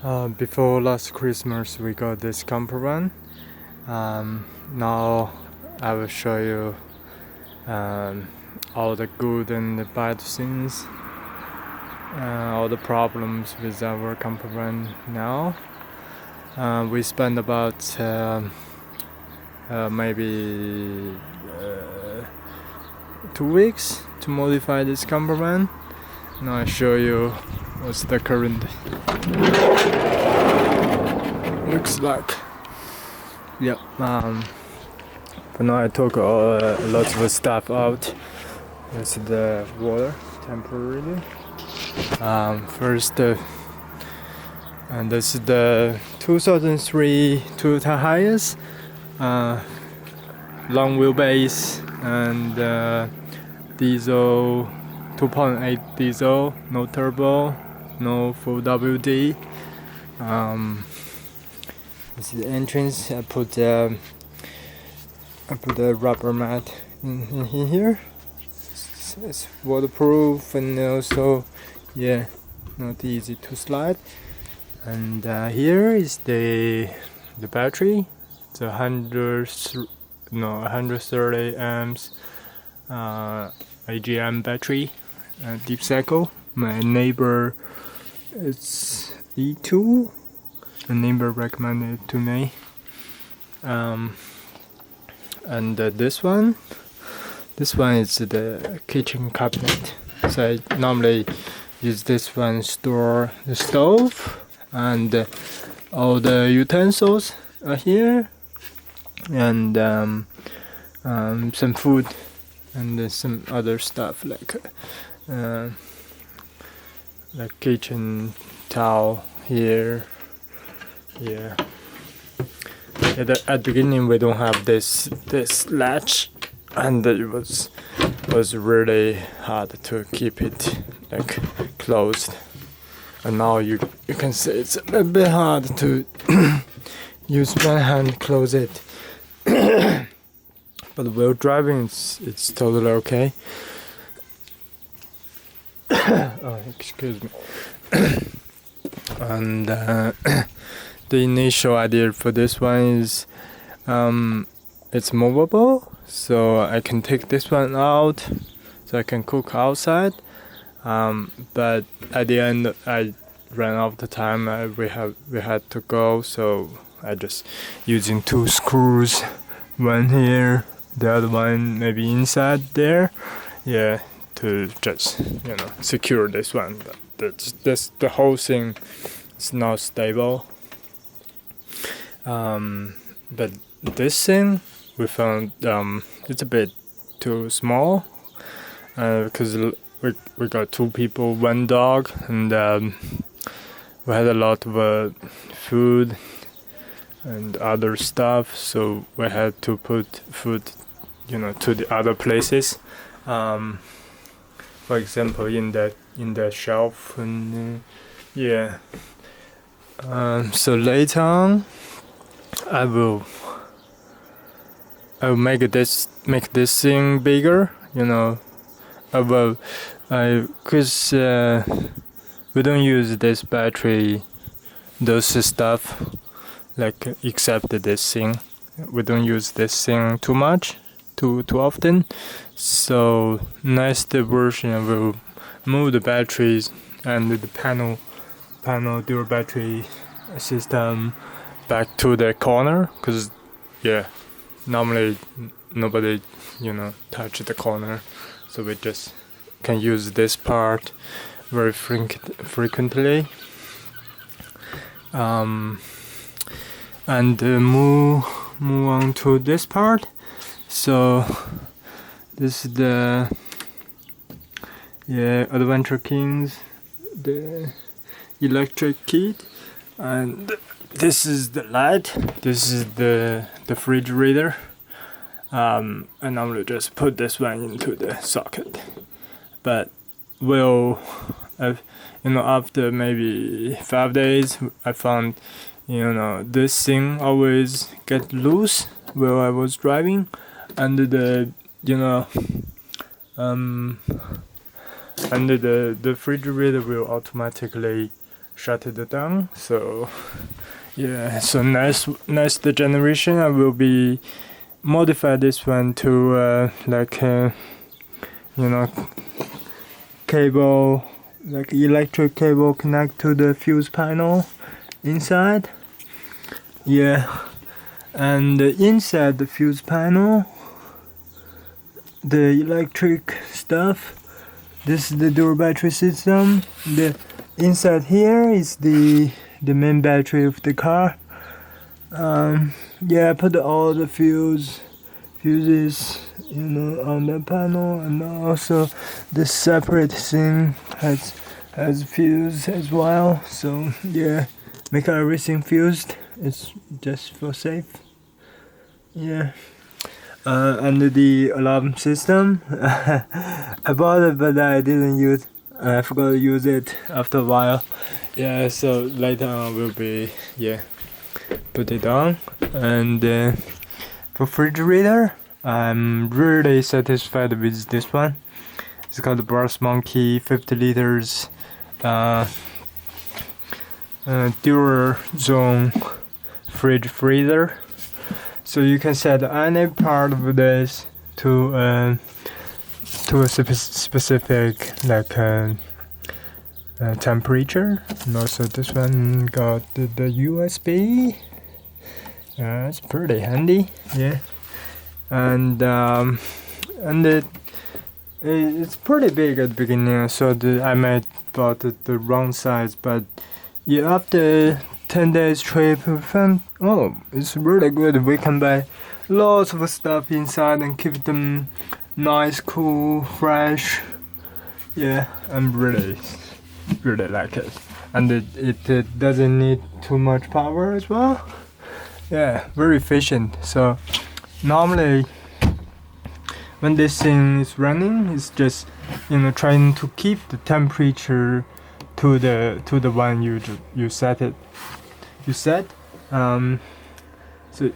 Before last Christmas, we got this Campervan. Now I will show you all the good and the bad things, all the problems with our Campervan now. We spent about maybe 2 weeks to modify this Campervan. Now I show you what's the current looks like. Yep. But now I took lots of stuff out. This is the water temporarily. First, and this is the 2003 Toyota Hiace, long wheelbase and diesel, 2.8 diesel, no turbo, no full WD. This is the entrance. I put a rubber mat in here. It's waterproof and also, not easy to slide. And here is the battery. It's 130 amps AGM battery, deep cycle. My neighbor, it's E2. The neighbor recommended it to me. And this one is the kitchen cabinet. So I normally use this one to store the stove, and all the utensils are here, and some food and some other stuff like kitchen towel here. At the beginning we don't have this latch, and it was really hard to keep it closed. And now you can see it's a little bit hard to use one hand close it. But while driving it's totally okay. Oh, excuse me. And the initial idea for this one is it's movable, so I can take this one out, so I can cook outside. But at the end, I ran out of time. We had to go, so I just using 2 screws, one here, the other one maybe inside there, to just secure this one. But the whole thing is not stable. But this thing we found it's a bit too small, because we got 2 people, 1 dog, and we had a lot of food and other stuff, so we had to put food to the other places, for example in the shelf, and so later on I will make this thing bigger. Because we don't use this battery, those stuff, except this thing. We don't use this thing too much, too often. So next version will move the batteries and the panel dual battery system back to the corner, because normally nobody touch the corner, so we just can use this part very frequently, and move on to this part. So this is the Adventure Kings, the electric kit, and this is the light. This is the refrigerator. I normally just put this one into the socket, but after maybe 5 days, I found this thing always get loose while I was driving, and the refrigerator will automatically shut it down. So yeah, so next generation I will be modify this one to cable, like electric cable connect to the fuse panel inside. Yeah, and inside the fuse panel, the electric stuff, this is the dual battery system. The inside here is the main battery of the car. Yeah, I put all the fuses on the panel, and also this separate thing has fuse as well. So yeah, make everything fused. It's just for safe. Yeah. And the alarm system, I bought it but I didn't use. I forgot to use it after a while. Yeah, so later on will be put it on. And for refrigerator, I'm really satisfied with this one. It's called the Brass Monkey 50 liters dual zone fridge freezer. So you can set any part of this to a specific temperature. And also this one got the USB. It's pretty handy, yeah. And it's pretty big at the beginning, so I might bought the wrong size, but yeah, after 10 days trip, we found, it's really good. We can buy lots of stuff inside and keep them nice, cool, fresh. Yeah, I'm really like it. And it doesn't need too much power as well. Yeah, very efficient. So normally when this thing is running, it's just trying to keep the temperature to the one you set. So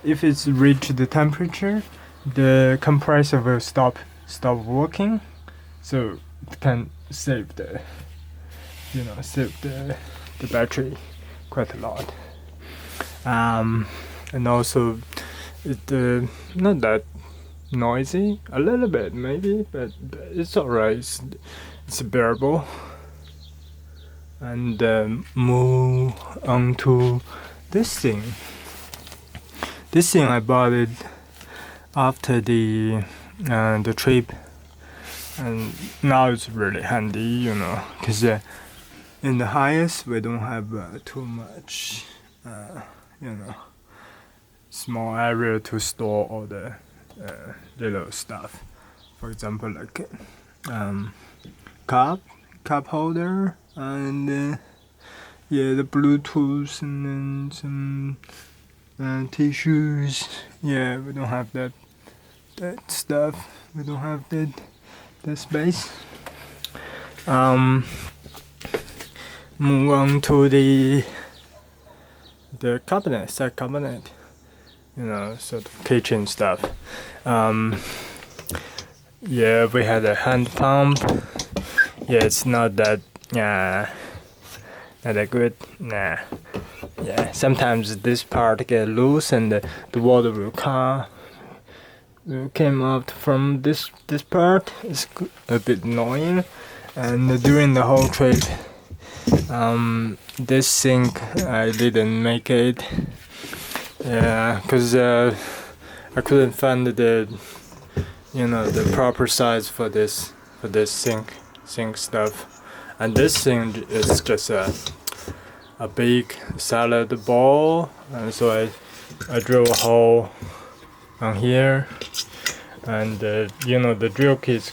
if it's reached the temperature, the compressor will stop working, so it can save the battery quite a lot. And also it not that noisy, a little bit maybe, but it's alright. It's bearable. And move on to this thing. This thing I bought it after the trip, and now it's really handy, because in the Hiace we don't have too much, small area to store all the little stuff. For example, like cup holder, and the Bluetooth, and then some tissues. Yeah, we don't have that stuff. We don't have that space. Move on to the side cabinet. Sort of kitchen stuff. Yeah, we had a hand pump. Yeah, it's not that good. Nah. Yeah, sometimes this part get loose and the water will came out from this part. It's a bit annoying. And during the whole trip, this sink I didn't make it. Yeah, cause I couldn't find the proper size for this sink stuff, and this thing is just a big salad bowl, and so I drew a hole on here, and the drill kits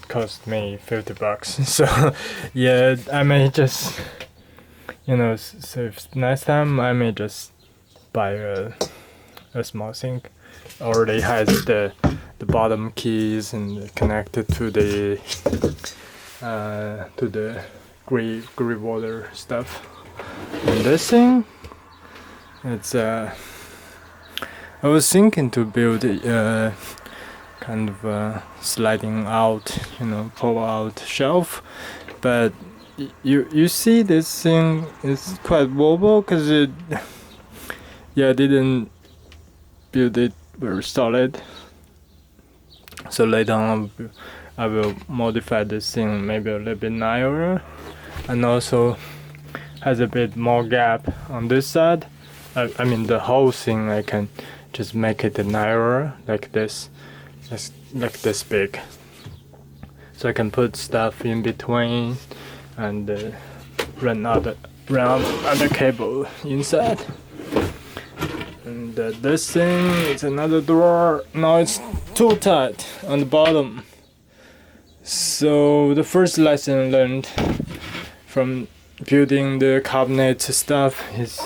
cost me $50. So yeah, I may just so if next time I may just buy a small sink. Already has the bottom keys and connected to the gray water stuff. And this thing, it's I was thinking to build a kind of sliding out, pull out shelf, but you see this thing is quite wobble because it didn't build it very solid. So later on I will modify this thing maybe a little bit narrower, and also has a bit more gap on this side. I mean the whole thing I can just make it narrower like this, just like this big, so I can put stuff in between and run other cable inside. And this thing is another door. Now it's too tight on the bottom. So the first lesson learned from building the cabinet stuff is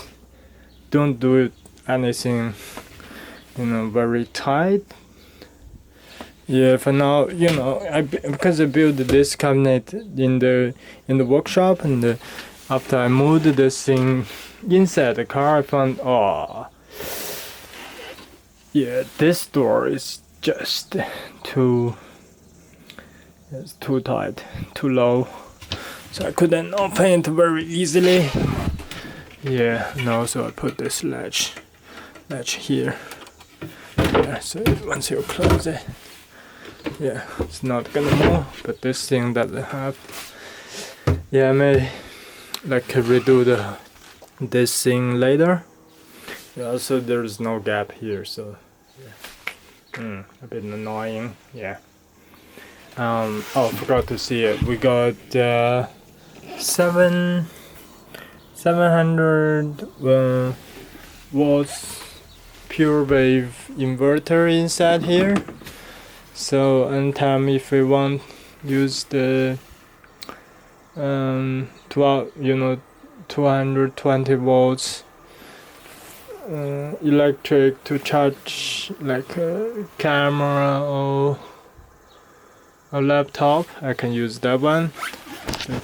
don't do anything, very tight. Yeah, for now, because I built this cabinet in the workshop, and after I moved this thing inside the car, I found this door is just too tight, too low, so I couldn't open it very easily. Yeah, and also I put this latch here. Yeah, so once you close it, it's not gonna move. But this thing that I have, I may redo this thing later. Also, there's no gap here, so a bit annoying. Forgot to see it. We got 700 watts pure wave inverter inside here. So anytime if we want use the 220 volts electric to charge like a camera or a laptop, I can use that one. I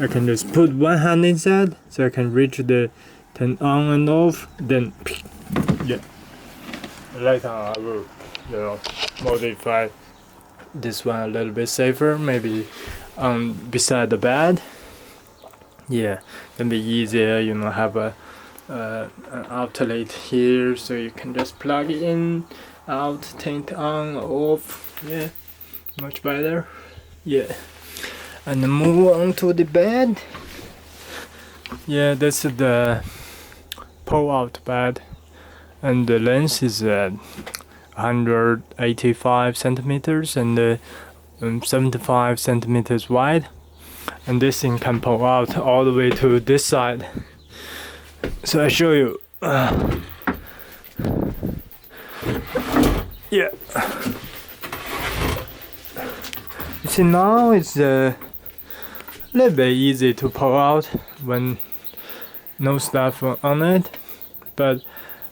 can just put one hand inside, so I can reach the turn on and off. Then later I will modify this one a little bit safer, maybe beside the bed. Can be easier, have an outlet here, so you can just plug it in, out, turn it on, off. Much better. And move on to the bed. This is the pull-out bed, and the length is 185 centimeters and 75 centimeters wide, and this thing can pull out all the way to this side. So I show you. You see, now it's a little bit easy to pull out when no stuff on it, but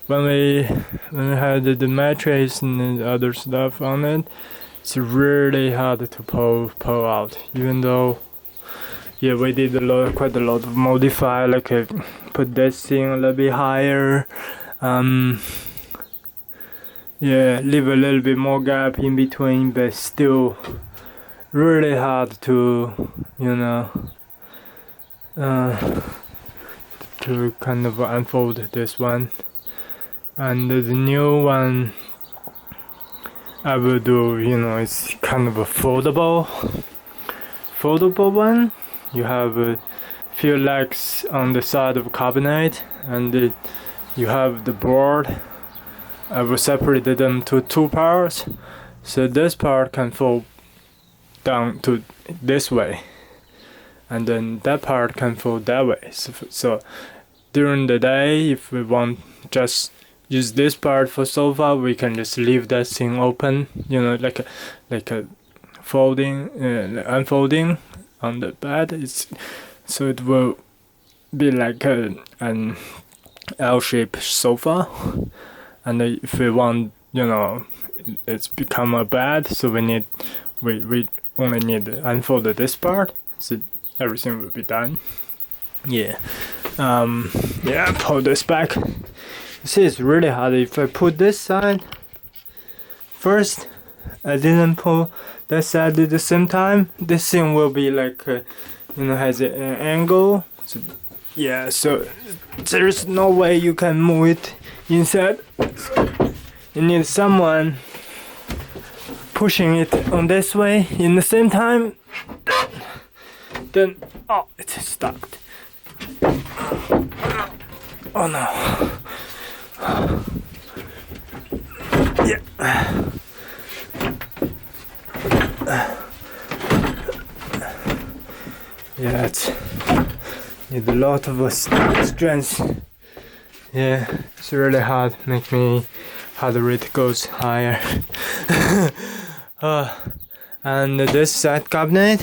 when we had the mattress and the other stuff on it, it's really hard to pull out. Even though we did quite a lot of modify, put this thing a little bit higher, leave a little bit more gap in between, but still really hard to to kind of unfold this one. And the new one I will do, it's kind of a foldable one. You have a few legs on the side of the cabinet, and you have the board. I will separate them to two parts, so this part can fold down to this way, and then that part can fold that way. So during the day, if we want just use this part for sofa, we can just leave that thing open, like a folding, unfolding on the bed. So it will be like an L-shaped sofa. And if we want, it's become a bed, so we only need to unfold this part, so everything will be done. Pull this back. See, it's really hard. If I put this side first, I didn't pull that side at the same time, this thing will be like you know, has an angle. So, yeah, so there's no way you can move it inside. You need someone pushing it on this way in the same time. Then, oh, it's stuck. Oh no. Yeah. Yeah, it's need a lot of strength. Yeah, it's really hard. Make me heart rate goes higher. And this side cabinet,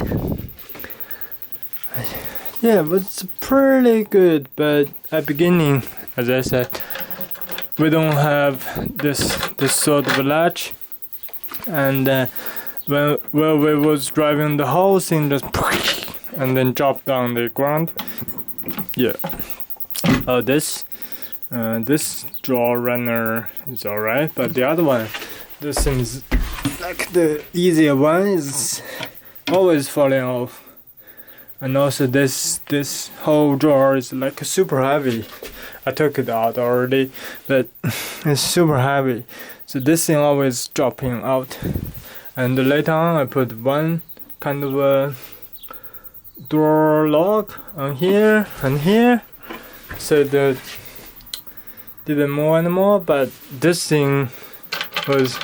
yeah, it was pretty good. But at beginning, as I said, we don't have this sort of latch, and when we was driving, the whole thing just and then dropped down the ground. Yeah. This drawer runner is alright, but the other one, this seems like the easier one, is always falling off. And also this whole drawer is like super heavy. I took it out already, but it's super heavy. So this thing always dropping out. And later on I put one kind of a door lock on here and here. So that didn't move anymore, but this thing was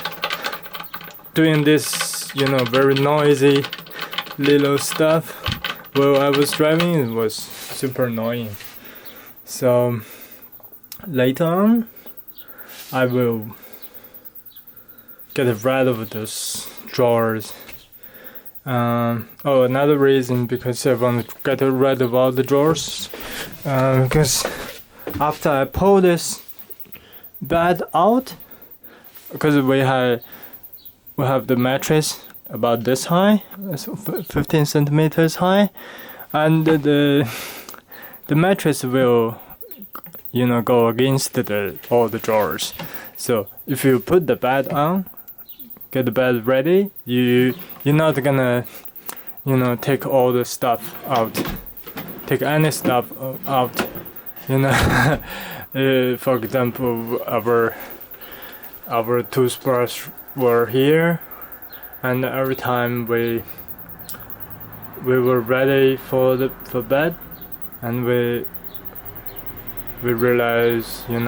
doing this, you know, very noisy little stuff while I was driving. It was super annoying. So later on I will get rid of those drawers. Another reason, because I want to get rid of all the drawers, because after I pull this bed out, because we have the mattress about this high, 15 centimeters high, and the mattress will, you know, go against all the drawers. So if you put the bed on, get the bed ready, you're not gonna, you know, take all the stuff out, take any stuff out, you know. For example, our toothbrush were here, and every time we were ready for bed, and we realized we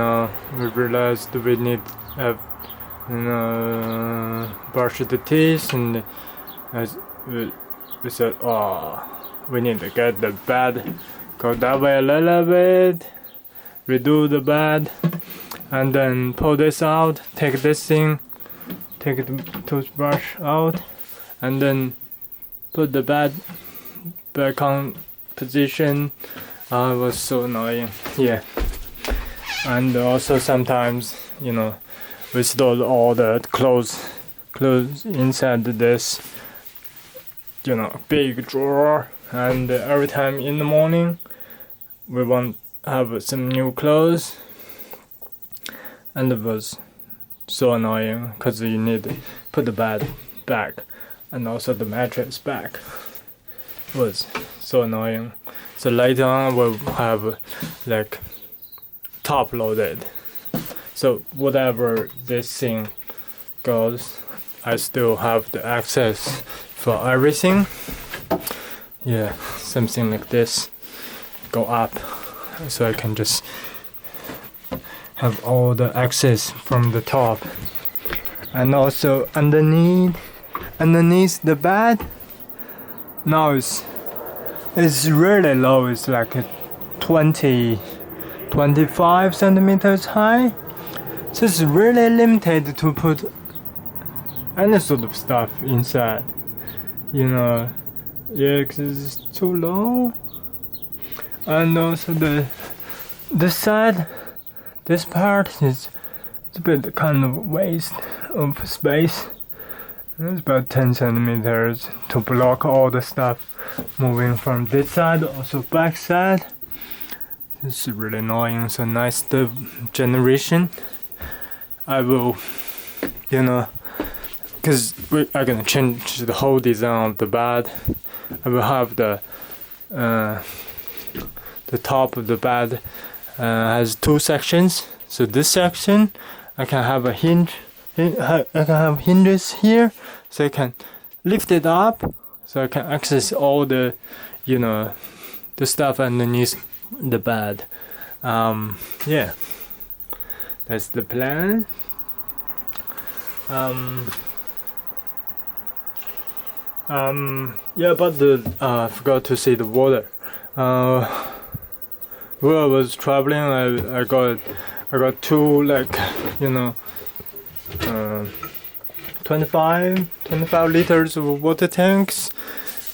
need have, you know, brush the teeth, and as we said, oh, we need to get the bed, go that way a little bit, redo the bed, and then pull this out, take this thing, take the toothbrush out, and then put the bed back on position. It was so annoying. Yeah. And also sometimes, you know, we store all the clothes inside this, you know, big drawer, and every time in the morning we want to have some new clothes, and it was so annoying because you need to put the bed back and also the mattress back. It was so annoying. So later on we'll have like top loaded. So whatever this thing goes, I still have the access for everything. Yeah, something like this go up, so I can just have all the access from the top. And also underneath the bed, now it's really low. It's like 25 centimeters high. So it's really limited to put any sort of stuff inside, you know. Yeah, because it's too low. And also this side, this part is a bit kind of waste of space. It's about 10 centimeters to block all the stuff moving from this side, also back side. It's really annoying. So nice the generation. I will, you know, because I'm gonna change the whole design of the bed. I will have the the top of the bed has two sections. So this section, I can have a hinge. I can have hinges here, so I can lift it up, so I can access all the, you know, the stuff underneath the bed. Yeah, that's the plan. Yeah, but I forgot to say the water. While I was traveling, I got two, like, you know, 25 liters of water tanks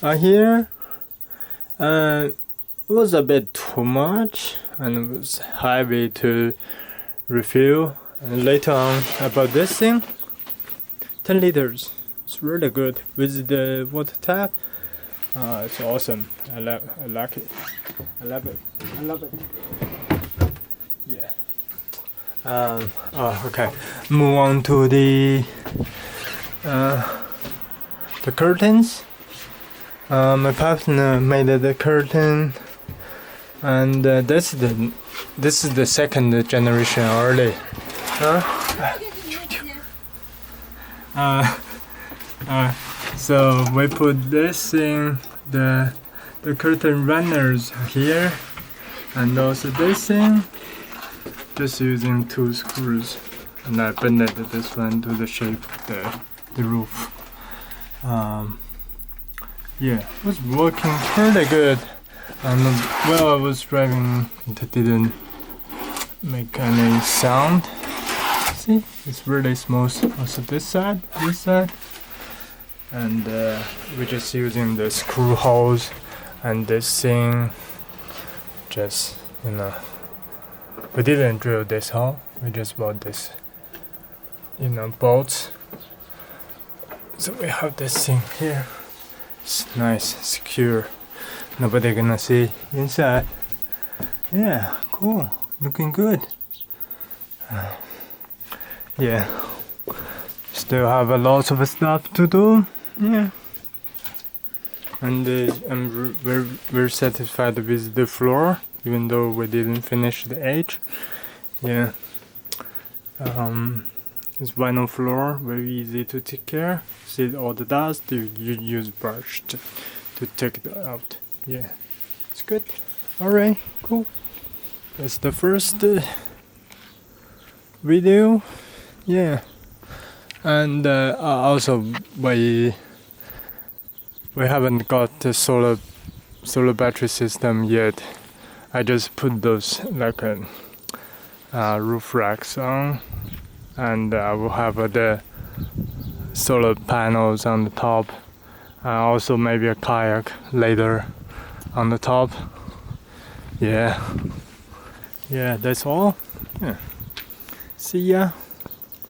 here. It was a bit too much and it was heavy to refill. And later on, I bought this thing, 10 liters. It's really good with the water tap. It's awesome. I like it. I love it. Yeah. Okay. Move on to the curtains. My partner made the curtain, and this is the second generation already. So we put this in the curtain runners here, and also this thing, just using 2 screws, and I bended this one to the shape of the roof. Yeah, it was working pretty good, and while I was driving, it didn't make any sound. See, it's really smooth. Also this side, and we're just using the screw holes and this thing. Just, you know, we didn't drill this hole. We just bought this, you know, bolts. So we have this thing here. It's nice, secure. Nobody gonna see inside. Yeah, cool. Looking good. Yeah. Still have a lot of stuff to do. Yeah. And I'm very satisfied with the floor, even though we didn't finish the edge. Yeah. It's vinyl floor, very easy to take care. See all the dust, you use brush to take it out. Yeah, it's good. Alright, cool. That's the first video. Yeah. And also we haven't got the solar battery system yet. I just put those like roof racks on, and I will have the solar panels on the top, also maybe a kayak later on the top. Yeah, that's all. Yeah, see ya.